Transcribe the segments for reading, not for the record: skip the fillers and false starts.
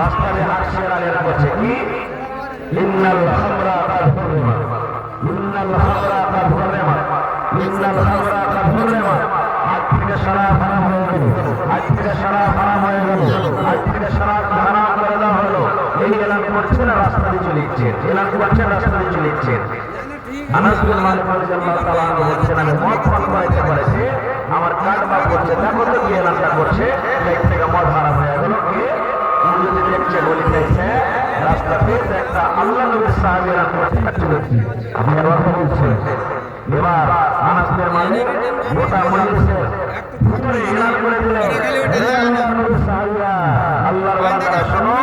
রাস্তা দিয়ে হাঁটছে আর এরা করছে কি ইন্নাল খামরা কাদ হুররিমাত ইন্নাল খামরা কাদ হুররিমাত ইন্নাল খামরা কাদ হুররিমাত আজ থেকে শরাব হারাম হয়ে গেল আজ থেকে শরাব হারাম হয়ে গেল আজ থেকে শরাব হারাম করে দেওয়া হলো এই এলান করছেন আর রাস্তা দিয়ে চলে যাচ্ছেন এলান করছেন রাস্তা দিয়ে চলে যাচ্ছেন আনাস বিন মালিক রাদিয়াল্লাহু তাআলা আনহু বলছেন আমি মদ পান করাইতে পারেছি আমার কাঠ বাদ করছে দেখো তো কি এলানটা করছে এই থেকে মদ হারাম হয়ে গেল কি যদি দেখছে বলি দেখছে রাস্তাতে একটা আল্লাহ নবীর সাহাবী এলান করছে চলেছি আপনি কথা বলছেন এবার আনাস বিন মালিক গোটা মজলিসের ভিতরে এলান করে দিলেন আল্লাহ নবীর সাহাবীরা আল্লাহর বান্দারা শোনো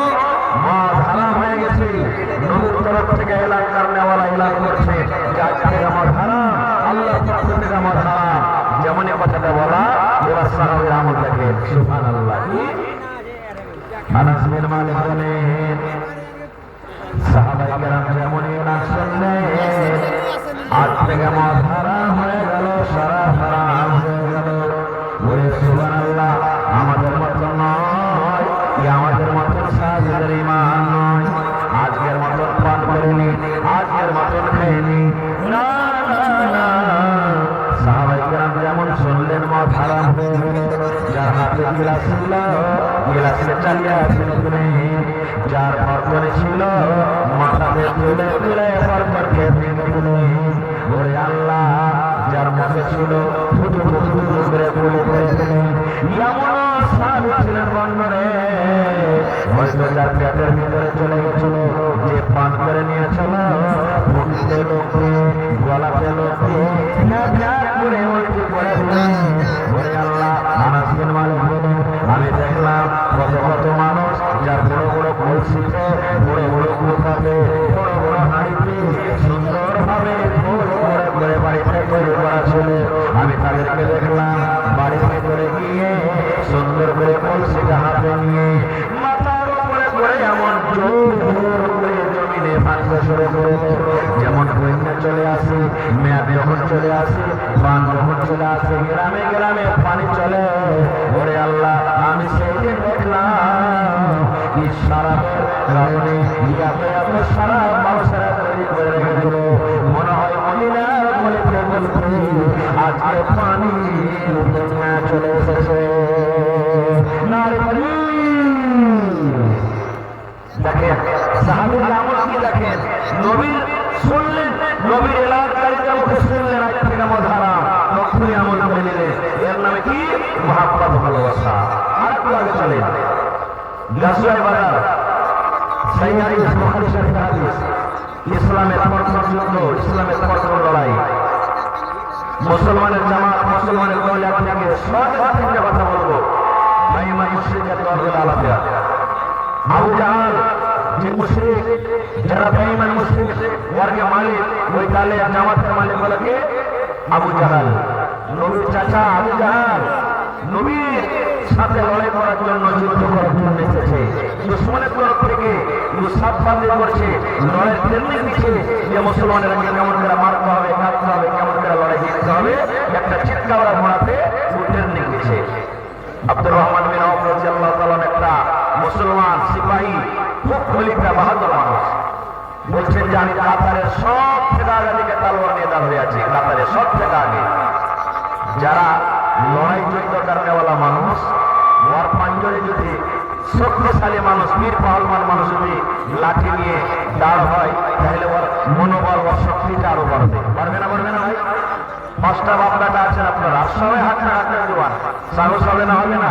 মদ হারাম হয়ে গেছে নবীর তরফ থেকে এলান করনেওয়ালা এলান করছে যে আজ থেকে মদ হারাম আল্লাহর পক্ষ থেকে মদ হারাম যেমন এই কথাটা বলা এবার সাহাবীরা আমল দেখে সুবহানাল্লাহ আনাস বিন মালিক বলেন সাহাবায়ে কেরাম যেমন এলান শুনলেন আজ থেকে মদ হারাম হয়ে গেল শরাব হারাম হয়ে গেল বলে সুবহানাল্লাহ আমাদের মতো নয় আমাদের মতন সাহাবীদের ঈমান নয় আজকের মতন পান করেনি আজকের মতন খায়নি না না সাহাবায়ে কেরাম যেমন শুনলেন মদ হারাম হয়ে গেল যার হাতে গিলাস ছিল গিলাসে চালিয়ে ফেললেন যার বর্তনে ছিল মাথাতে তুলে তুলে পরপর খেয়ে ফেললেন ওরে আল্লাহ যার মুখে ছিল ফুটু ফুটু করে বলে ফেললেন এমন সাহাবী ছিলেন বন্ধুরে হয়তো যার পেটের ভিতরে চলে গেছিল যে পান করে নিয়েছিল মুখে লোকে গলাতে লোকে করে উল্টি করে দিলেন ওরে আল্লাহ আনাস বিন মালিক বলেন আমি দেখলাম কত কত মানুষ যার বড় বড় কলসিতে বড় বড় কুঠাতে বড় বড় হাঁড়িতে সুন্দরভাবে করে বাড়িতে তৈরি করা ছিল আমি তাদেরকে দেখলাম বাড়ির ভেতরে গিয়ে সুন্দর করে কলসিটা হাতে নিয়ে মাথার উপরে করে এমন জোর করে জমিনে ভাঙতে শুরু করে যেমন বন্যা চলে আসে মেয়াদ যখন চলে আসে বান যখন চলে আসে গ্রামে গ্রামে পানি চলে ওরে আল্লাহ আমি সেই দিন দেখলাম এই শরাবের কারণে এত এত শরাব মানুষেরা তৈরি করে রেখেছিল মনে হয় মদিনার গলিতে গলিতে আজকে পানি বন্যা চলে এসেছে দেখেন সাহাবীর আমল কি দেখেন নবীর শুনলেন নবীর এলাকারিতে মুখে শুনলেন আজ থেকে মদ হারাম তখনই আমল করে নিলেন এর নামে কি মহাব্বত ভালোবাসা আর একটু আগে চলে গাছুয়াই বাজার সহিহ হাদিস বুখারী শরীফ হাদিস ইসলামের প্রথম যুদ্ধ ইসলামের প্রথম লড়াই মুসলমানের জামাত মুসলমানের দল আপনাকে সঠিক কথা বলবো মাইমা মুশরিকের দলগুলো আলাদা আবু জাহাল যে মুশরিক যারা বেঈমান মুশরিক ওয়ার্গের মালিক ওই দলে জামাতের মালিক হলো কে আবু জাহাল নবীর চাচা আবু জাহাল নবীর সাথে লড়াই করার জন্য যুদ্ধ করার জন্য এসেছে দুশমনের তরফ থেকে সাবধানে করছে লড়াই ট্রেনিং দিচ্ছে যে মুসলমানেরা কেমন করে মারতে হবে কাটতে হবে কেমন করে লড়াই জিততে হবে একটা চিৎকার ঘোড়াতে ট্রেনিং দিচ্ছে আব্দুর রহমান বিন আওফ রাদিয়াল্লাহু তাআলা একটা মুসলমান সিপাহী খুব খলিফা বাহাদুর মানুষ বলছেন যে আমি কাতারের সব থেকে আগে দিকে তলোয়ার নিয়ে দাঁড়িয়ে আছি কাতারের সব থেকে আগে যারা লড়াই যুদ্ধ করেওয়ালা মানুষ ওর পাঞ্জরে যদি শক্তিশালী মানুষ বীর পাহলমান মানুষ যদি লাঠি নিয়ে দাঁড় হয় তাহলে ওর মনোবল ওর শক্তিটা আরো বাড়বে পারবে না ভাই পাঁচটা বাপটাটা আছেন আপনারা সবাই হাঁটতে হাঁটতে দেওয়ান সাহস হবে না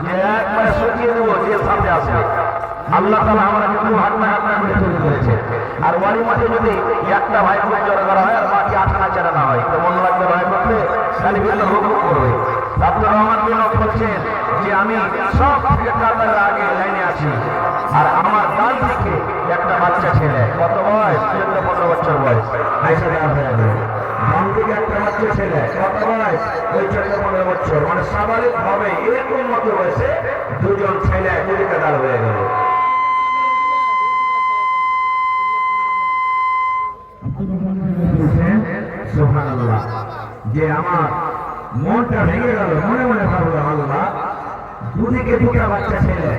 যে একবারে শুকিয়ে দেবো যে সামনে আসবে আল্লাহ তাআলা আমরা কিন্তু হাঁটতে হাঁটতে করে তৈরি করেছে আর ওয়ারি মাঠে যদি একটা ভাই খুব জোর করা হয় আর বাকি আঠানা চেরা না হয় তো মনে লাগবে ভাই করতে খালি বিভিন্ন রোগ করবে আব্দুর রহমান বিন আওফ বলছেন যে আমি সব থেকে কাতারের আগে লাইনে আছি আর আমার ডান দিকে একটা বাচ্চা ছেলে কত বয়স 14-15 বছর বয়স আইসা দাঁড় হয়ে গেল ডান দিকে একটা বাচ্চা ছেলে কত বয়স ওই 14-15 বছর মানে স্বাভাবিক ভাবে এরকম মতো বয়সে দুজন ছেলে একদিকে দাঁড় হয়ে গেল সুবহানাল্লাহ যে আমার মনটা ভেঙে গেল মনে মনে ভাবলাম আল্লাহ দুদিকে দুটা বাচ্চা ছেলে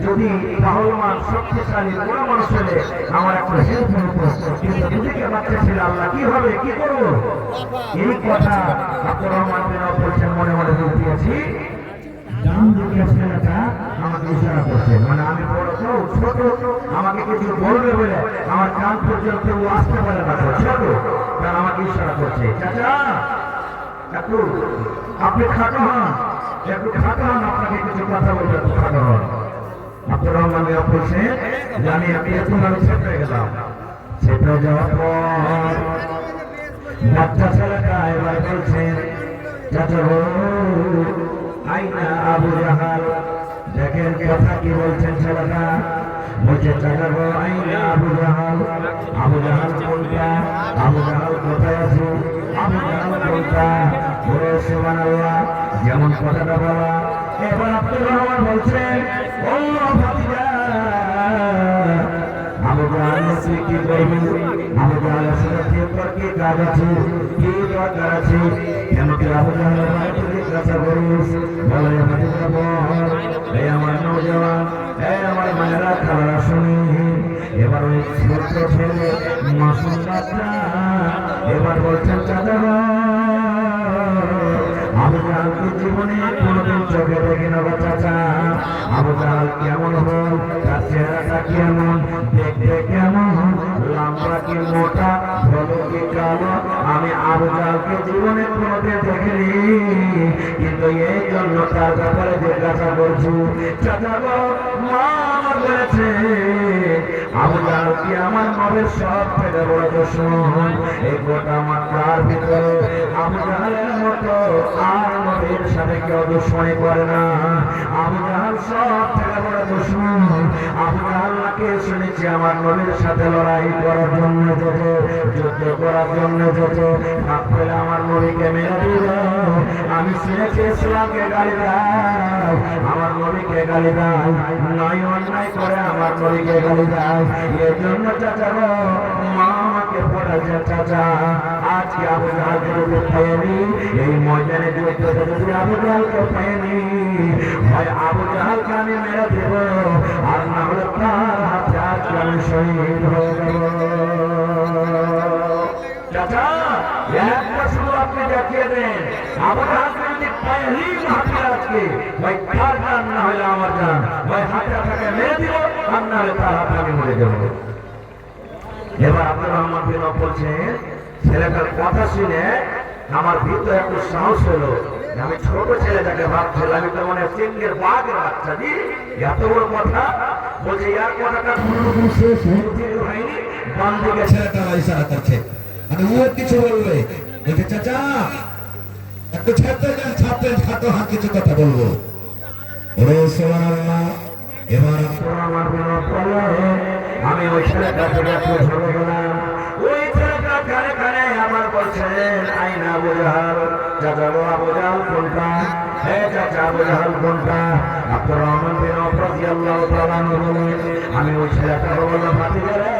যদি পাহলমান শক্তিশালী বড় মানুষ হলে আমার একটা হেল্প হতো, কিন্তু দুদিকে বাচ্চা ছিল আল্লাহ কি হবে, কি করবো? এই কথা আব্দুর রহমান বিন আওফ বলছেন, মনে মনে বুঝিয়েছি ডান দিকের ছেলেটা আমাকে ইশারা করছে, মানে আমি বড় তো ছোট, আমাকে কিছু বলবে বলে আমার কান পর্যন্ত ও আসতে পারে না, ছোট কারণ আমাকে ইশারা করছে। চাচা একটু আপনি খাটো হন, একটু খাটো হন, আপনাকে কিছু কথা বলবে, একটু খাটো হন। আব্দুর রহমান বিন আওফ বলছে যে আমি এখন আমি সেট হয়ে গেলাম। সেট হয়ে যাওয়ার পর বাচ্চা ছেলেটা এবার বলছেন, চাচা গো আইনা আবু জাহাল। দেখেন কথা কি বলছেন ছেলেটা, বলছে চাচা গো আইনা আবু জাহাল। আবু জাহাল কোনটা? আবু জাহাল কোথায় আছে? আবু জাহাল কোনটা? বলে সুবহানাল্লাহ, যেমন কথাটা বলা। এবার আব্দুর রহমান বলছেন, ও ভাতিজা আবু জাহাল তুই কি করবি? আবু জাহালের সাথে তোর কি কাজ আছে, কি দরকার আছে? কেন কি আবু জাহালের বাড়িতে জিজ্ঞাসা করিস? বলে ভাতিজা বল, এই আমার নওজওয়ান, এই আমার মায়েরা খালারা শুনি। এবার ওই ছোট্ট ছেলে মাসুম বাচ্চা এবার বলছেন, চাচা আবু জাহালকে জীবনে কোনোদিন চোখে দেখি না গো চাচা। আবু জাহাল কেমন হল, তার চেহারাটা কেমন, দেখতে কেমন, লম্বা কি মোটা, ভালো কি কালো, আমি আবু জাহালকে জীবনে কোনোদিন দেখিনি, কিন্তু এই জন্য তার ব্যাপারে জিজ্ঞাসা করছি। চাচা গো মা আমার বলেছে আবু জাহাল কি আমার নবের সব থেকে বড় দুশমন। এই গোটা মাত্রার ভিতরে আবু জাহালের মতো আর নবীর সাথে কেউ দুশমনি করে না। আবু জাহাল সব থেকে বড় দুশমন। আবু জাহাল নাকি শুনেছি আমার নবীর সাথে লড়াই করার জন্য যেত, যুদ্ধ করার জন্য যেত, ভাব পেলে আমার নবীকে মেরে দিল। আমি শুনেছি ইসলামকে গালি দাও, আমার নবীকে গালি দাও, নয় অন্যায় করে আমার নবীকে গালি দাও। এই জন্য চাচা গো মা আমাকে পড়েছে, চাচা আজকে আবু জাহালকে যদি পাইনি, এই ময়দানে যুদ্ধে যদি আবু জাহালকে পাইনি, হয় আবু জাহালকে আমি মেরে দেব, আর না হলে তার হাতে আজকে আমি শহীদ হয়ে যাব। চাচা একটা শুধু আপনি দেখিয়ে দেন, আবু জাহালকে যদি পাইনি হাতে আজকে, ভাই তার জান না হলে আমার জান, ভাই হাতে আপনাকে মেরে দিব, আর না হলে তার হাতে আমি মরে যাব। এবার আব্দুর রহমান বিন আওফ বলছেন, ছেলেটার কথা শুনে আমার ভিতরে একটু সাহস হলো। আমি ছোট ছেলেটাকে ভাবছিলাম আমি তো মনে সিংহের বাঘের বাচ্চা দি, এত বড় কথা বলছে। ইয়ার কথাটা কোনোরকম শেষ হয়নি, বাম দিকে ছেলেটা ইশারা করছে, আর ও কিছু বলবে, বলছে চাচা একটু ছাড়তে যান, ছাড়তে খাটো হাত কিছু কথা বলবো। ওরে সুবহানাল্লাহ। এবার আব্দুর রহমান বিন আওফ বলে, আমি ওই ছেলেটা থেকে একটু ঝরে গেলাম। ওই ছেলেটা কানে কানে আমার বলছেন, আইনা আবু জাহাল। চাচা গো আবু জাহাল কোনটা? হে চাচা আবু জাহাল কোনটা? আব্দুর রহমান বিন আওফ রাদিয়াল্লাহু তাআলা আনহু বলেন, আমি ওই ছেলেটাকে বললাম, ভাতিজা রে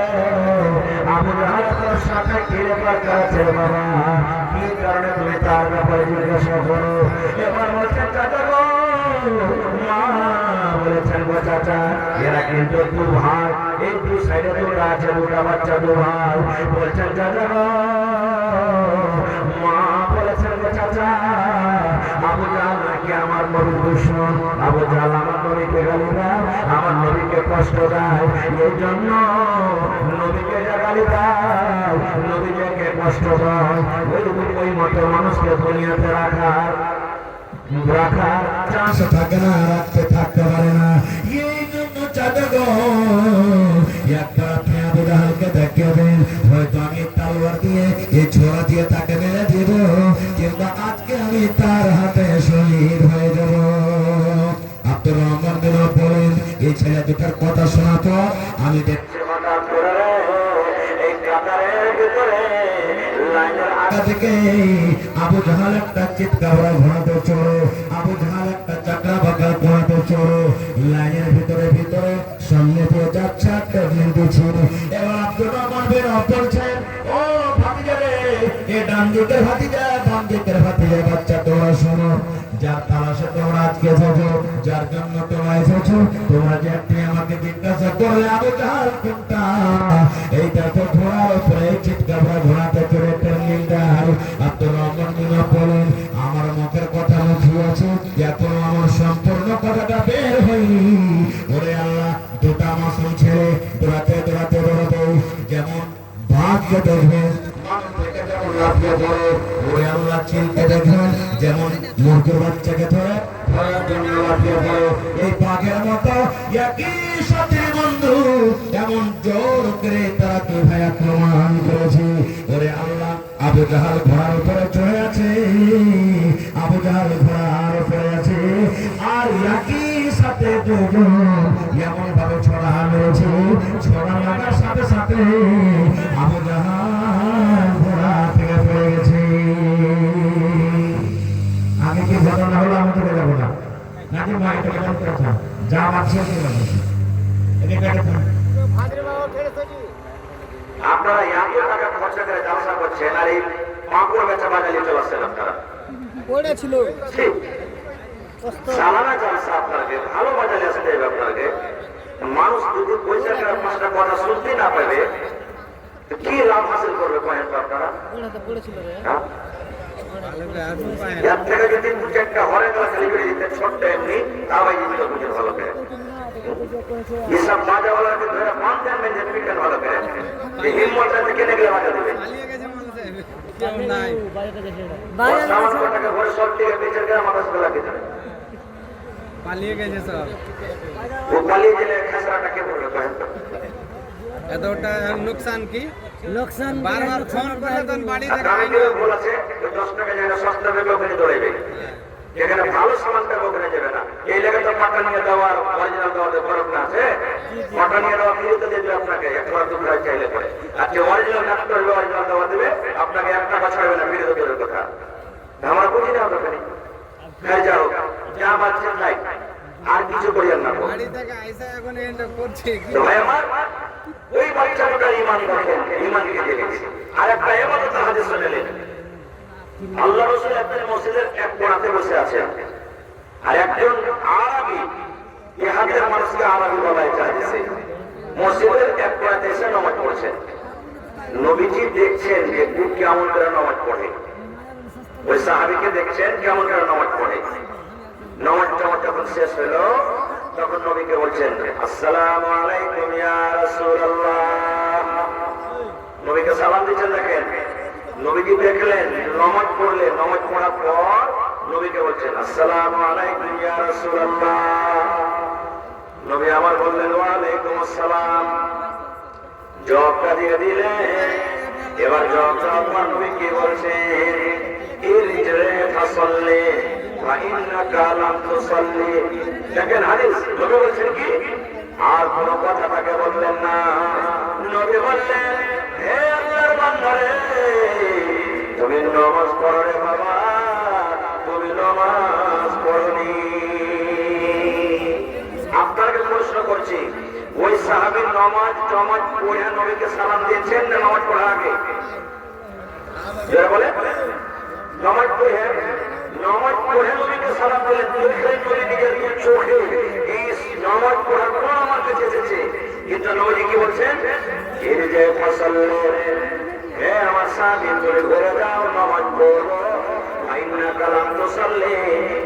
আবু জাহাল তোর সাথে কি ব্যাপার করেছে বাবা, কি কারণে তুমি তার ব্যাপারে জিজ্ঞাসা করো? এবার বলছেন চাচা গো মা বলেছেন, গো চাচা এরা কিন্তু দু ভাই, এই দু সাইডে দুটা আছে, দুটা বাচ্চা দু ভাই। বলছেন চাচা গো মা বলেছেন, গো চাচা আবু জাহাল নাকি আমার নবীর দুশমন, আবু জাহাল আমার নবীকে গালি দেয়, আমার নবীকে কষ্ট দেয়, এই জন্য নবীকে যা গালি দেয়, নবীকে কষ্ট দেয়, ওই মতো মানুষকে দুনিয়াতে রাখার চান্স থাকে না, রাখতে থাকতে পারে না। এই জন্য চাচা গো একবার আপনি আবু জাহালকে দেখিয়ে দেন, হয়তো আমি তলোয়ার দিয়ে এই ছোড়া দিয়ে তাকে মেরে দিব, কিন্তু আজকে আমি তার হাতে শহীদ হয়ে যাব। আব্দুর রহমান বিন আওফ বলেন, এই ছেলে দুটার কথা শোনা তো আমি দেখছি হঠাৎ করে এই কাতারের ভিতরে লাইনের আগা থেকে আবু জাহাল একটা চিৎকার ঘোরাতে চলো, আবু জাহাল একটা চাকরা বাঁকা ঘোরাতে চলো, লাইনের ভিতরে ভিতরে সামনে দিয়ে যাচ্ছে একটা বিন্দু ছিল। এবার আব্দুর রহমান বিন আওফ বলছেন, ও ভাতিজা রে, এ ডান দিকের ভাতিজা, বাম দিকের ভাতিজা, বাচ্চা তোমরা শোনো, যার তালাশে তোমরা আজকে এসেছো, যার জন্য তোমরা এসেছো, তোমরা যে একটি আমাকে জিজ্ঞাসা করলে আবু জাহাল কোনটা, এইটা তো ঘোড়ার উপরে চিৎকার ঘোড়াতে চড়ে ট্রেনিং দেয়। আব্দুর রহমান মিনা বলেন, আমার মুখের কথা লুকিয়েছে, এখনো আমার সম্পূর্ণ কথাটা বের হয়নি। ওরে আল্লাহ, দুটা মাসুম ছেলে দৌড়াতে দৌড়াতে দৌড়াতে যেমন ভাগ্য দেখবে চিনতে দেখেন, যেমন মুরগির বাচ্চাকে ধরে ধরার জন্য লাফিয়ে পড়ে, এই বাঘের মতো একই সাথে বন্ধু এমন জোর করে তারা কি ভাই আক্রমণ করেছে। ওরে আল্লাহ, আবু জাহাল ঘোড়ার উপরে চড়ে আছে, আবু জাহাল ঘোড়ার উপরে আছে, আর একই সাথে দুজন এমন ভাবে ছড়া মেরেছে, ছড়া লাগার সাথে সাথে আবু জাহাল ঘোড়া থেকে পড়ে গেছে। আগে কি ঘটনা হলো আমি তোকে যাবো না, নাকি মাইকে বলতে আছে যা মারছে আপনারা এত টাকা খরচা করে ব্যবসা করছেন, আর এই পাঁপড় বেচা বাজারে চলে আসছেন আপনারা। পড়েছিল সালানা জলসা আপনাকে ভালো বাজারে আসতে হবে। আপনাকে মানুষ যদি পয়সা করে পাঁচটা কথা শুনতে না পাবে কি লাভ হাসিল করবে কয়েন আপনারা? হ্যাঁ? এর থেকে যদি দু চারটা হরে গেলা খালি করে দিতে ছোট্ট এমনি, তাই জিনিস বুঝে ভালো করে হিসাব বাজাওয়ালাকে ধরে মানতেন যে পিটেন ভালো করে হিম্মত আছে কেনে গেলে বাজা দেবে ঘরে সব থেকে বেচার গেলে আমার কাছে লাগে পালিয়ে গেছে সব, ও পালিয়ে গেলে খেসরাটা কে বলবে কয়েন? এতটা লোকসান কি লোকসান বারবার ফোন করে তখন বাড়ি থেকে আমি কেউ বলেছে 10 টাকা জায়গা সস্তা দেবে ওখানে দৌড়াইবে, যেখানে ভালো সামান থাকবে ওখানে যাবে না। এই লেগে তো পাটা নিয়ে দেওয়ার অরিজিনাল দেওয়াতে ফরক না আছে, পাটা নিয়ে দেওয়া ফিরিতে দেবে আপনাকে 1 লাখ 2 লাখ চাইলে পরে, আর যে অরিজিনাল ডাক্তার হবে অরিজিনাল দেওয়া দেবে আপনাকে 1 টাকা ছাড়বে না ফিরিতে দেওয়ার কথা। আমরা বুঝি না ওখানে খাই যাও যা বাচ্চা নাই আর কিছু করিয়ার না। বাড়ি থেকে আইসা এখন এটা করছে কি ভাই আমার ওই বাচ্চাটা ঈমান দেখেন, ঈমানকে দেখেছে। আর একটা এবাদত হাদিস শুনলেন, আল্লাহ রাসূল আপনার মসজিদের এক কোণাতে বসে আছেন, আর একজন আরবি, ইহাদের মানুষকে আরবি বলা হয়েছে, মসজিদের এক কোণাতে এসে নামাজ পড়ছেন। নবীজি দেখছেন যে খুব কেমন করে নামাজ পড়ে, ওই সাহাবীকে দেখছেন কেমন করে নামাজ পড়ে। নামাজ যখন শেষ হলো তখন নবীকে বলছেন, আসসালামু আলাইকুম ইয়া রাসূলুল্লাহ। নবীকে সালাম দিচ্ছেন। দেখেন নবীজি দেখলেন নামাজ পড়লেন, নামাজ পড়ার পর নবীকে বলছেন আসসালামু আলাইকুম ইয়া রাসূলুল্লাহ। নবী আমার বললেন ওয়া আলাইকুম আসসালাম, জবাবটা দিয়ে দিলেন। এবার জবাবটা আপনার নবী কি বলছেন, ইরজিরে ফাসাল্লি ওয়া ইন্নাকা লাম তুসাল্লি। দেখেন হাদিস, নবী বলছেন কি আর কোন কথা তাকে বললেন না। নবী বললেন হে আল্লাহর বান্দারে, তুমি নামাজ পড়ো রে বাবা, তুমি নামাজ পড়নি। আপনাকে প্রশ্ন করছি, ওই সাহাবীর নামাজ পড়ে নবীকে সালাম দিয়েছেন না নামাজ পড়ার আগে? বলে নামাজ পড়ে নবীকে সালাম দিলেন। নবী নিজের চোখে এই নামাজ পড়ার পর আমার কাছে এসেছে, কিন্তু নবী কি বলছেন, এর যে ফসল হে আমার স্বামী তুমি ঘুরে যাও, নামাজ পড়ো, আইনা কালাম তো সাল্লে,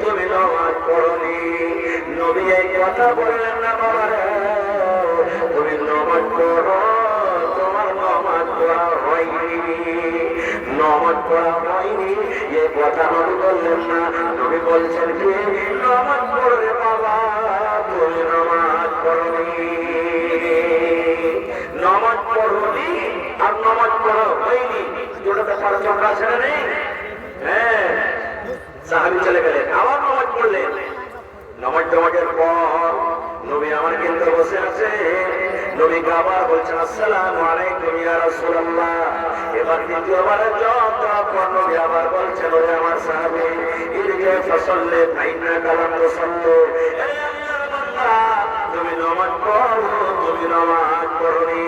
তুমি নামাজ পড়নি। নবী এই কথা বললেন না বাবা রে, তুমি নামাজ পড়ো, তোমার নামাজ পড়া হয়নি, নামাজ পড়া হয়নি এই কথা নবী বললেন না। নবী বলছেন কি নামাজ পড়ে বাবা, তুমি নামাজ পড়নি, নামাজ পড়নি আর নামাজ পড়া হয়নি, দুটোতে পার্থক্য আছে না নেই? হ্যাঁ, সাহাবী চলে গেলেন, আবার নামাজ পড়লেন। নামাজের পর নবী আমার কিন্তু বসে আছে, নবীকে আবার বলছেন আসসালামু আলাইকুম ইয়া রাসূলুল্লাহ। এবার দ্বিতীয়বারের জবাব দেওয়ার পর নবী আবার বলছেন ওরে আমার সাহাবী, ইরজে ফাসাল্লি ফাইন্নাকা লাম তুসাল্লি, হে আল্লাহর বান্দা তুমি নামাজ পড়ো, তুমি নামাজ পড়নি।